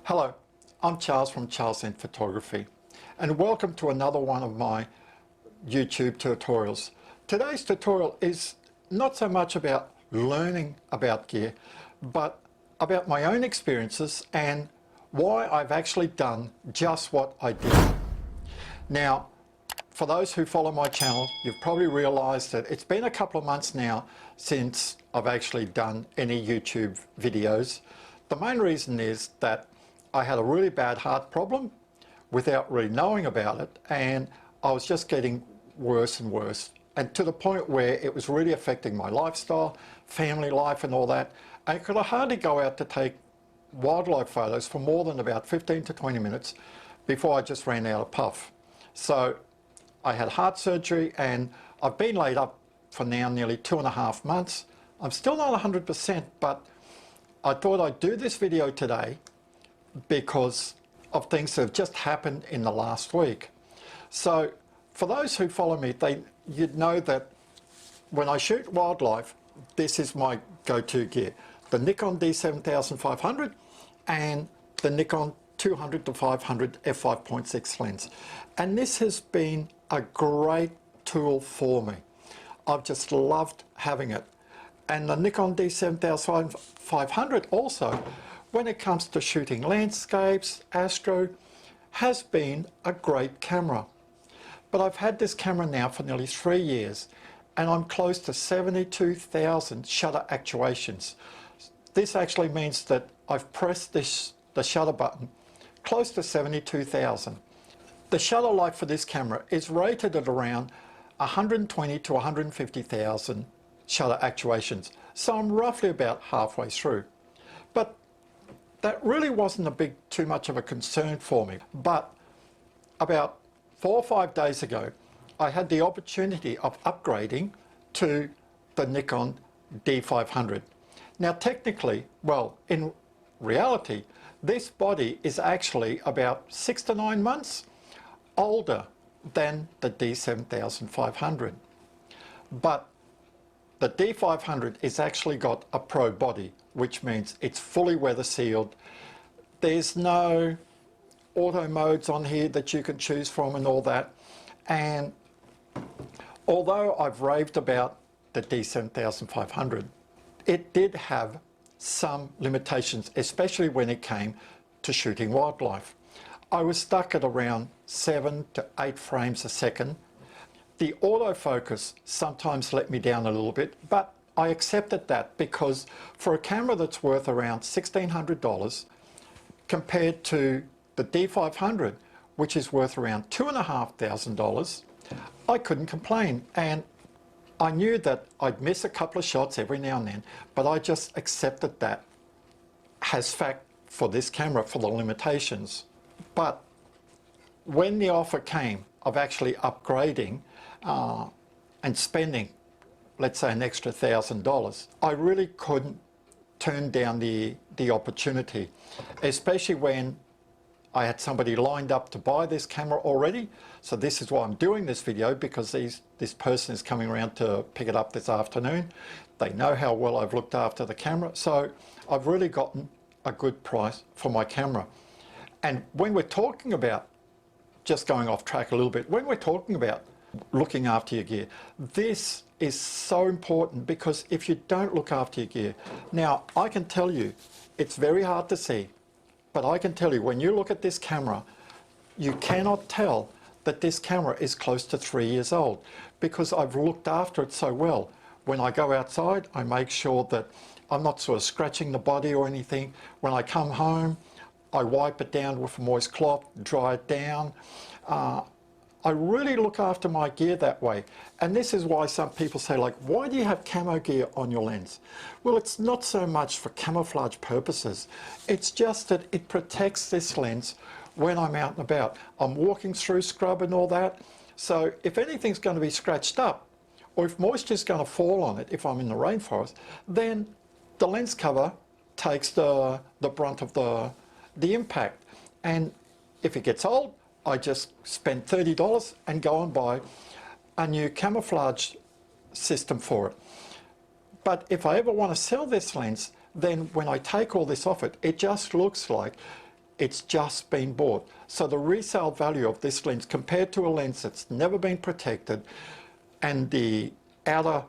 Hello, I'm Charles from Charles in Photography, and welcome to another one of my YouTube tutorials. Today's tutorial is not so much about learning about gear, but about my own experiences and why I've actually done just what I did. Now, for those who follow my channel, you've probably realized that it's been a couple of months now since I've actually done any YouTube videos. The main reason is that I had a really bad heart problem without really knowing about it, and I was just getting worse and worse, and to the point where it was really affecting my lifestyle, family life and all that. I could hardly go out to take wildlife photos for more than about 15 to 20 minutes before I just ran out of puff. So I had heart surgery and I've been laid up for now nearly 2.5 months. I'm still not 100%, but I thought I'd do this video today because of things that have just happened in the last week. So for those who follow me, you'd know that when I shoot wildlife, this is my go-to gear. The Nikon D7500 and the Nikon 200 to 500 f5.6 lens. And this has been a great tool for me. I've just loved having it. And the Nikon D7500 also, when it comes to shooting landscapes, astro, has been a great camera. But I've had this camera now for nearly 3 years and I'm close to 72,000 shutter actuations. This actually means that I've pressed the shutter button close to 72,000. The shutter life for this camera is rated at around 120 to 150,000 shutter actuations. So I'm roughly about halfway through. But that really wasn't too much of a concern for me. But about 4 or 5 days ago, I had the opportunity of upgrading to the Nikon D500. Now technically, well, in reality, this body is actually about 6 to 9 months older than the D7500. But the D500 is actually got a pro body, which means it's fully weather sealed. There's no auto modes on here that you can choose from and all that. And although I've raved about the D7500, it did have some limitations, especially when it came to shooting wildlife. I was stuck at around 7 to 8 frames a second. The autofocus sometimes let me down a little bit, but I accepted that because for a camera that's worth around $1,600 compared to the D500, which is worth around $2,500, I couldn't complain. And I knew that I'd miss a couple of shots every now and then, but I just accepted that as fact for this camera, for the limitations. But when the offer came of actually upgrading and spending, let's say, an extra $1,000, I really couldn't turn down the opportunity, especially when I had somebody lined up to buy this camera already. So this is why I'm doing this video, because this person is coming around to pick it up this afternoon. They know how well I've looked after the camera. So I've really gotten a good price for my camera. And when we're talking about, just going off track a little bit, when we're talking about looking after your gear, this is so important, because if you don't look after your gear, now I can tell you it's very hard to see, but I can tell you when you look at this camera, you cannot tell that this camera is close to 3 years old, because I've looked after it so well. When I go outside, I make sure that I'm not sort of scratching the body or anything. When I come home, I wipe it down with a moist cloth, dry it down. I really look after my gear that way. And this is why some people say, like, why do you have camo gear on your lens? Well, it's not so much for camouflage purposes. It's just that it protects this lens when I'm out and about. I'm walking through scrub and all that. So if anything's going to be scratched up, or if moisture's going to fall on it, if I'm in the rainforest, then the lens cover takes the brunt of the impact. And if it gets old, I just spend $30 and go and buy a new camouflage system for it. But if I ever want to sell this lens, then when I take all this off it, it just looks like it's just been bought. So the resale value of this lens compared to a lens that's never been protected, and the outer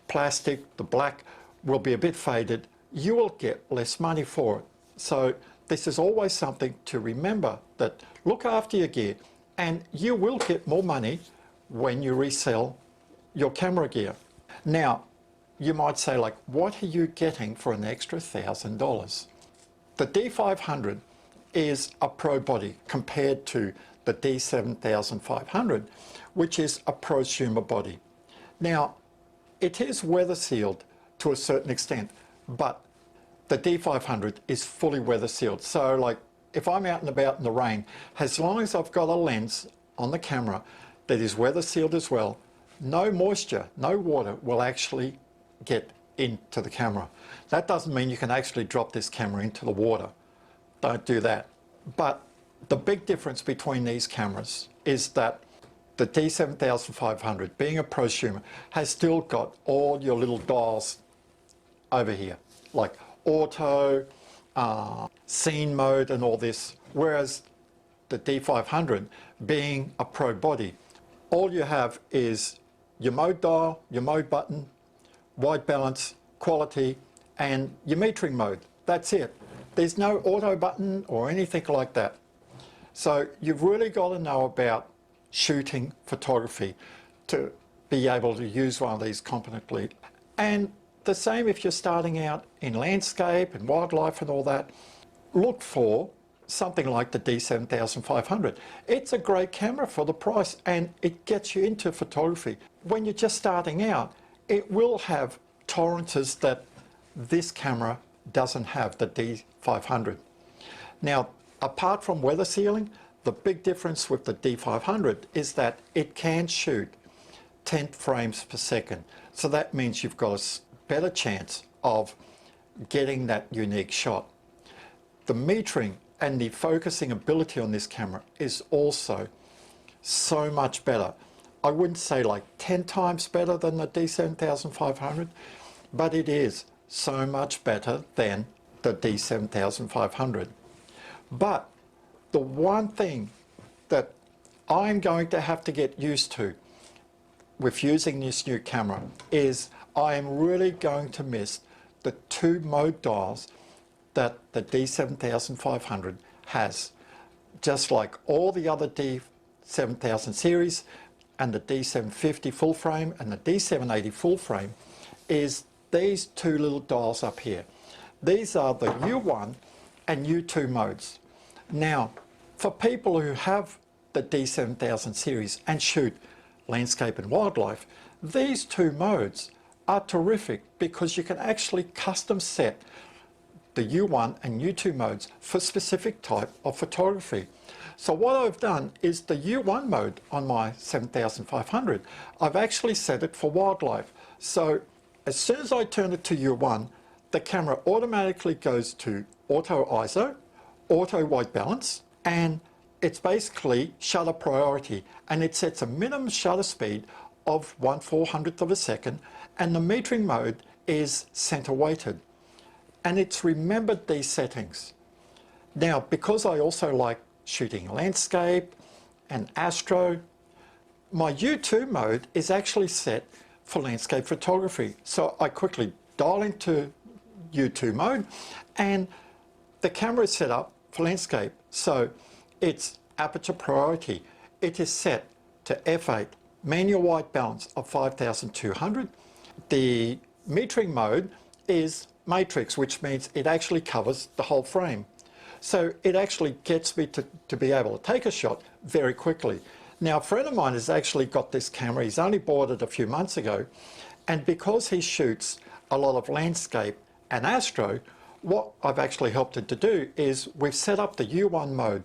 plastic, the black, will be a bit faded, you will get less money for it. So this is always something to remember, that look after your gear and you will get more money when you resell your camera gear. Now, you might say, like, what are you getting for an extra $1,000? The D500 is a pro body compared to the D7500, which is a prosumer body. Now, it is weather sealed to a certain extent, but the D500 is fully weather sealed. So like, if I'm out and about in the rain, as long as I've got a lens on the camera that is weather sealed as well, no moisture, no water will actually get into the camera. That doesn't mean you can actually drop this camera into the water. Don't do that. But the big difference between these cameras is that the D7500, being a prosumer, has still got all your little dials over here, like auto, scene mode and all this, whereas the D500, being a pro body, all you have is your mode dial, your mode button, white balance, quality, and your metering mode. That's it. There's no auto button or anything like that. So you've really got to know about shooting photography to be able to use one of these competently. And the same if you're starting out in landscape and wildlife and all that, look for something like the D7500. It's a great camera for the price and it gets you into photography. When you're just starting out, it will have tolerances that this camera doesn't have, the D500. Now, apart from weather sealing, the big difference with the D500 is that it can shoot 10 frames per second. So that means you've got a better chance of getting that unique shot. The metering and the focusing ability on this camera is also so much better. I wouldn't say like 10 times better than the D7500, but it is so much better than the D7500. But the one thing that I'm going to have to get used to with using this new camera is I am really going to miss the two mode dials that the D7500 has. Just like all the other D7000 series and the D750 full frame and the D780 full frame is these two little dials up here. These are the U1 and U2 modes. Now, for people who have the D7000 series and shoot landscape and wildlife, these two modes are terrific because you can actually custom set the U1 and U2 modes for specific type of photography. So what I've done is the U1 mode on my 7500, I've actually set it for wildlife. So as soon as I turn it to U1, the camera automatically goes to auto ISO, auto white balance, and it's basically shutter priority, and it sets a minimum shutter speed of 1/400th of a second, and the metering mode is center weighted. And it's remembered these settings. Now, because I also like shooting landscape and astro, my U2 mode is actually set for landscape photography. So I quickly dial into U2 mode and the camera is set up for landscape. So it's aperture priority. It is set to f8, manual white balance of 5200. The metering mode is matrix, which means it actually covers the whole frame. So it actually gets me to be able to take a shot very quickly. Now, a friend of mine has actually got this camera. He's only bought it a few months ago. And because he shoots a lot of landscape and astro, what I've actually helped him to do is we've set up the U1 mode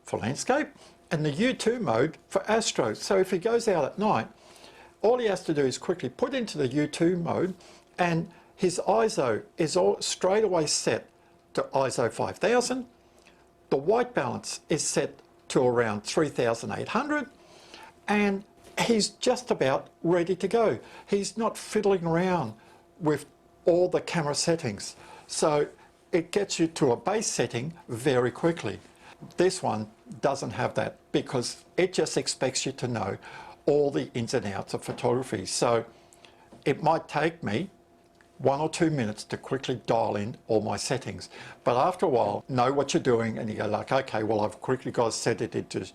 for landscape and the U2 mode for astro. So if he goes out at night, all he has to do is quickly put into the U2 mode and his ISO is all straight away set to ISO 5000. The white balance is set to around 3800 and he's just about ready to go. He's not fiddling around with all the camera settings. So it gets you to a base setting very quickly. This one doesn't have that because it just expects you to know all the ins and outs of photography. So it might take me 1 or 2 minutes to quickly dial in all my settings. But after a while, know what you're doing and you go like, okay, well, I've quickly got to set it into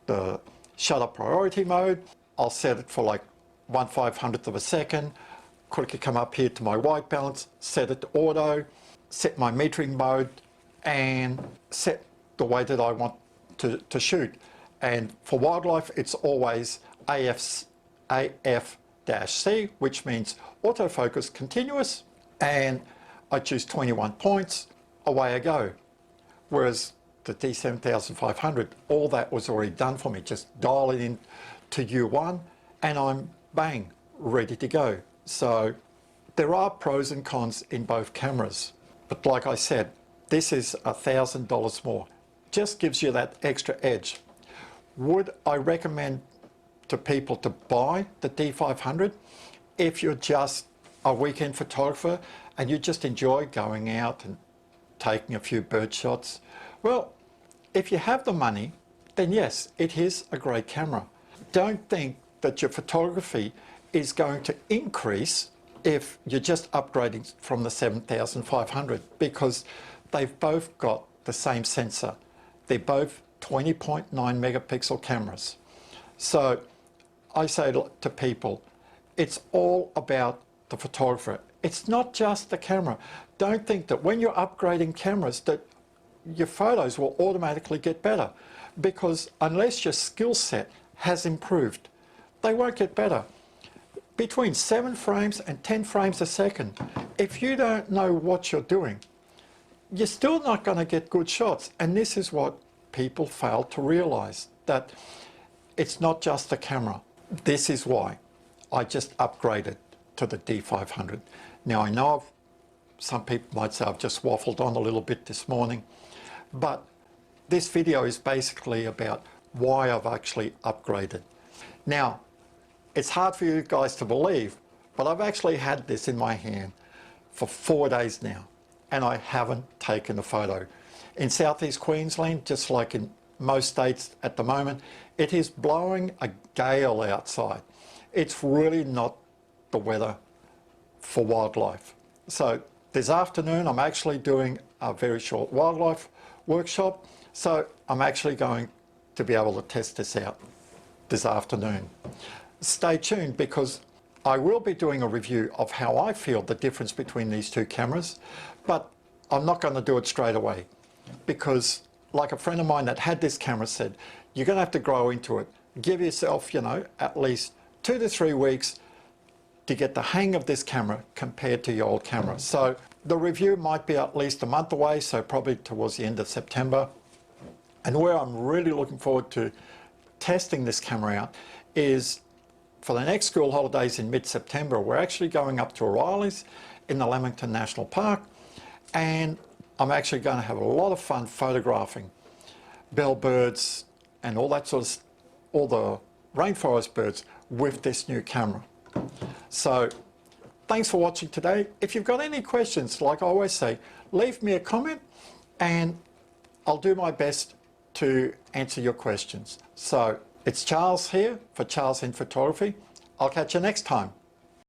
the shutter priority mode. I'll set it for like 1/500th of a second. Quickly come up here to my white balance, set it to auto, set my metering mode, and set the way that I want to shoot. And for wildlife, it's always AF-C, which means autofocus continuous, and I choose 21 points, away I go. Whereas the D7500, all that was already done for me. Just dial it in to U1 and I'm bang, ready to go. So there are pros and cons in both cameras. But like I said, this is $1,000 more. Just gives you that extra edge. Would I recommend to people to buy the D500 if you're just a weekend photographer and you just enjoy going out and taking a few bird shots? Well, if you have the money, then yes, it is a great camera. Don't think that your photography is going to increase if you're just upgrading from the 7500, because they've both got the same sensor. They're both 20.9 megapixel cameras. So I say to people, it's all about the photographer. It's not just the camera. Don't think that when you're upgrading cameras that your photos will automatically get better, because unless your skill set has improved, they won't get better. Between 7 frames and 10 frames a second, if you don't know what you're doing, you're still not going to get good shots. And this is what people fail to realize, that it's not just the camera. This is why I just upgraded to the D500. Now I know some people might say I've just waffled on a little bit this morning, but this video is basically about why I've actually upgraded. Now, it's hard for you guys to believe, but I've actually had this in my hand for 4 days now, and I haven't taken a photo. In southeast Queensland, just like in most states at the moment, it is blowing a gale outside. It's really not the weather for wildlife. So this afternoon, I'm actually doing a very short wildlife workshop. So I'm actually going to be able to test this out this afternoon. Stay tuned, because I will be doing a review of how I feel the difference between these two cameras, but I'm not going to do it straight away, because like a friend of mine that had this camera said, you're going to have to grow into it. Give yourself, you know, at least 2 to 3 weeks to get the hang of this camera compared to your old camera. So the review might be at least a month away, so probably towards the end of September. And where I'm really looking forward to testing this camera out is for the next school holidays in mid-September. We're actually going up to O'Reilly's in the Lamington National Park, and I'm actually going to have a lot of fun photographing bellbirds and all that sort of, all the rainforest birds with this new camera. So thanks for watching today. If you've got any questions, like I always say, leave me a comment and I'll do my best to answer your questions. So it's Charles here for Charles in Photography. I'll catch you next time.